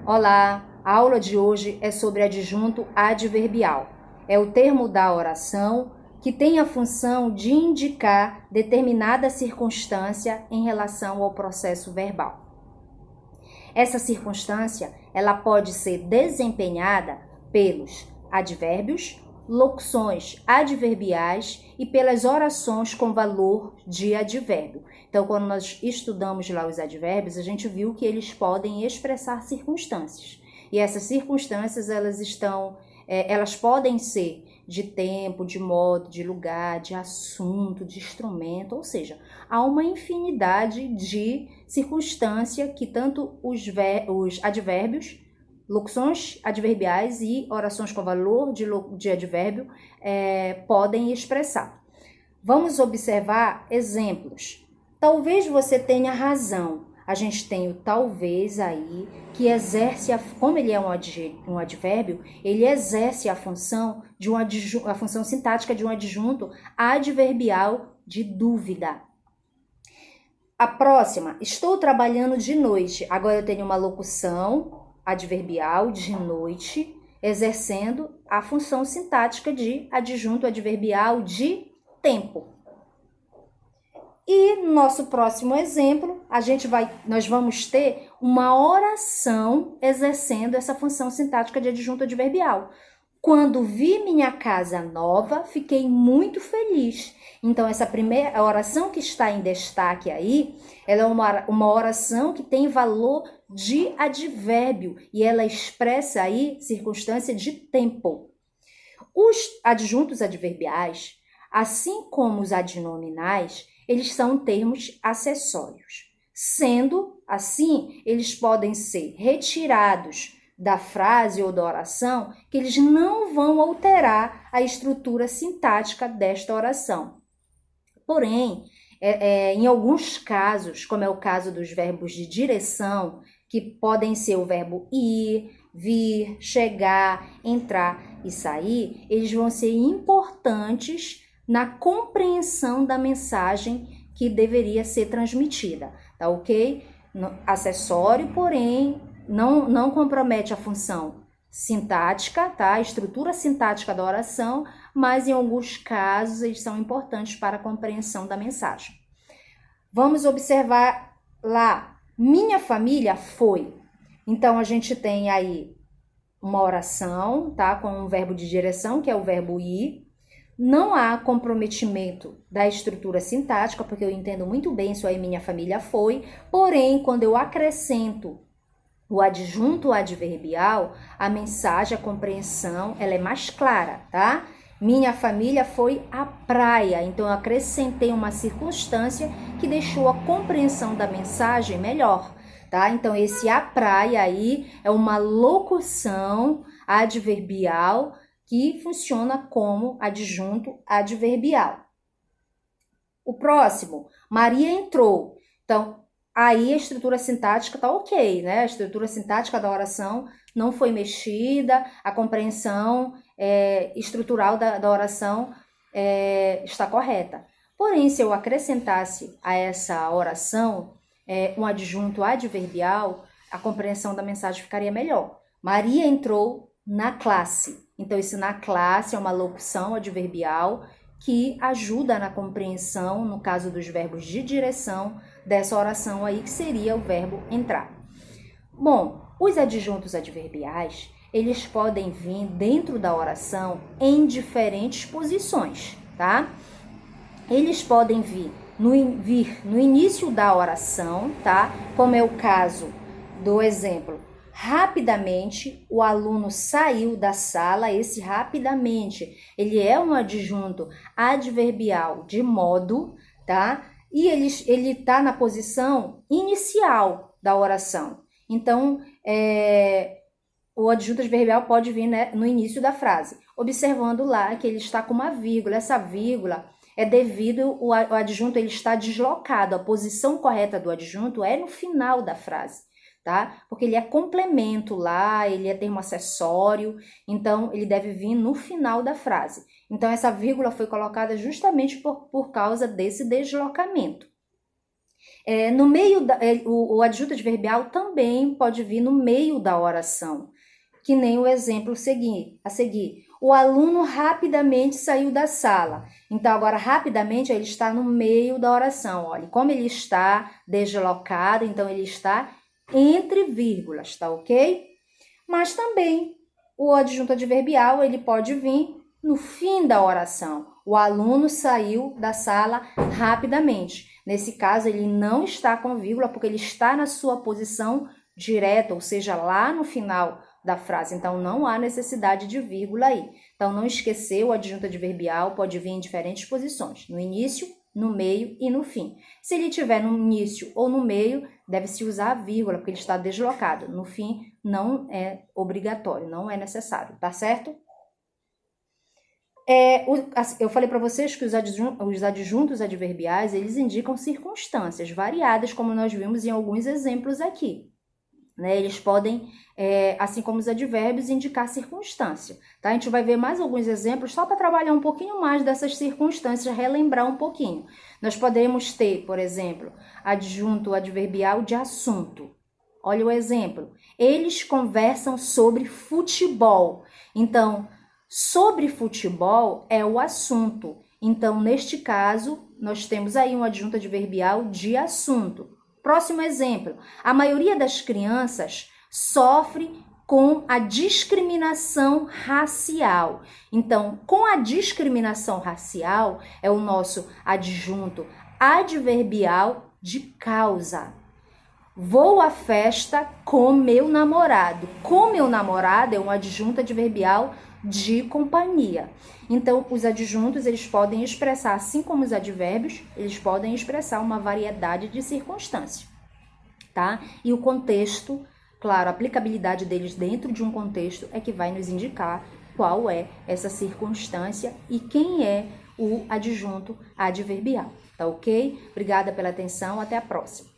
Olá, a aula de hoje é sobre adjunto adverbial. É o termo da oração que tem a função de indicar determinada circunstância em relação ao processo verbal. Essa circunstância, ela pode ser desempenhada pelos advérbios, locuções adverbiais e pelas orações com valor de advérbio. Então, quando nós estudamos lá os advérbios, a gente viu que eles podem expressar circunstâncias. E essas circunstâncias, elas podem ser de tempo, de modo, de lugar, de assunto, de instrumento, ou seja, há uma infinidade de circunstância que tanto os advérbios, locuções adverbiais e orações com valor de advérbio podem expressar. Vamos observar exemplos. Talvez você tenha razão. A gente tem o talvez aí, que exerce, como ele é um advérbio, ele exerce a função a função sintática de um adjunto adverbial de dúvida. A próxima, estou trabalhando de noite. Agora eu tenho uma locução adverbial de noite, exercendo a função sintática de adjunto adverbial de tempo. E no nosso próximo exemplo, nós vamos ter uma oração exercendo essa função sintática de adjunto adverbial. Quando vi minha casa nova, fiquei muito feliz. Então, essa primeira oração que está em destaque aí, ela é uma oração que tem valor de advérbio e ela expressa aí circunstância de tempo. Os adjuntos adverbiais, assim como os adnominais, eles são termos acessórios. Sendo assim, eles podem ser retirados da frase ou da oração, que eles não vão alterar a estrutura sintática desta oração. Porém, em alguns casos, como é o caso dos verbos de direção, que podem ser o verbo ir, vir, chegar, entrar e sair, eles vão ser importantes na compreensão da mensagem que deveria ser transmitida, tá ok? Acessório, porém, não compromete a função sintática, tá? A estrutura sintática da oração, mas em alguns casos eles são importantes para a compreensão da mensagem. Vamos observar lá, minha família foi. Então, a gente tem aí uma oração, tá? Com um verbo de direção, que é o verbo ir. Não há comprometimento da estrutura sintática, porque eu entendo muito bem isso aí, minha família foi. Porém, quando eu acrescento o adjunto adverbial, a mensagem, a compreensão, ela é mais clara, tá? Minha família foi à praia, então eu acrescentei uma circunstância que deixou a compreensão da mensagem melhor, tá? Então esse à praia aí é uma locução adverbial que funciona como adjunto adverbial. O próximo, Maria entrou. Então, aí a estrutura sintática tá ok, né? A estrutura sintática da oração não foi mexida, a compreensão estrutural da oração está correta. Porém, se eu acrescentasse a essa oração um adjunto adverbial, a compreensão da mensagem ficaria melhor. Maria entrou na classe. Então, esse na classe é uma locução adverbial que ajuda na compreensão, no caso dos verbos de direção, dessa oração aí, que seria o verbo entrar. Bom, os adjuntos adverbiais, eles podem vir dentro da oração em diferentes posições, tá? Eles podem vir no início da oração, tá? Como é o caso do exemplo. Rapidamente, o aluno saiu da sala. Esse rapidamente, ele é um adjunto adverbial de modo, tá? E ele tá na posição inicial da oração. Então, o adjunto adverbial pode vir, né, no início da frase, observando lá que ele está com uma vírgula. Essa vírgula é devido o adjunto ele está deslocado. A posição correta do adjunto é no final da frase. Tá? Porque ele é complemento lá, ele é termo acessório, então ele deve vir no final da frase. Então essa vírgula foi colocada justamente por causa desse deslocamento. No meio o adjunto adverbial também pode vir no meio da oração, que nem o exemplo a seguir. O aluno rapidamente saiu da sala. Então, agora, rapidamente, ele está no meio da oração. Olha, como ele está deslocado, então ele está entre vírgulas, tá ok? Mas também o adjunto adverbial, ele pode vir no fim da oração. O aluno saiu da sala rapidamente. Nesse caso, ele não está com vírgula, porque ele está na sua posição direta, ou seja, lá no final da frase. Então, não há necessidade de vírgula aí. Então, não esquecer, o adjunto adverbial pode vir em diferentes posições. No início, no meio e no fim. Se ele estiver no início ou no meio, deve-se usar a vírgula, porque ele está deslocado. No fim, não é obrigatório, não é necessário, tá certo? Eu falei para vocês que os adjuntos adverbiais, eles indicam circunstâncias variadas, como nós vimos em alguns exemplos aqui. Né? Eles podem, assim como os advérbios, indicar circunstância. Tá? A gente vai ver mais alguns exemplos só para trabalhar um pouquinho mais dessas circunstâncias, relembrar um pouquinho. Nós podemos ter, por exemplo, adjunto adverbial de assunto. Olha o exemplo. Eles conversam sobre futebol. Então, sobre futebol é o assunto. Então, neste caso, nós temos aí um adjunto adverbial de assunto. Próximo exemplo. A maioria das crianças sofre com a discriminação racial. Então, com a discriminação racial é o nosso adjunto adverbial de causa. Vou à festa com meu namorado. Com meu namorado é um adjunto adverbial de companhia. Então, os adjuntos, eles podem expressar, assim como os advérbios, eles podem expressar uma variedade de circunstâncias, tá? E o contexto, claro, a aplicabilidade deles dentro de um contexto é que vai nos indicar qual é essa circunstância e quem é o adjunto adverbial, tá ok? Obrigada pela atenção, até a próxima.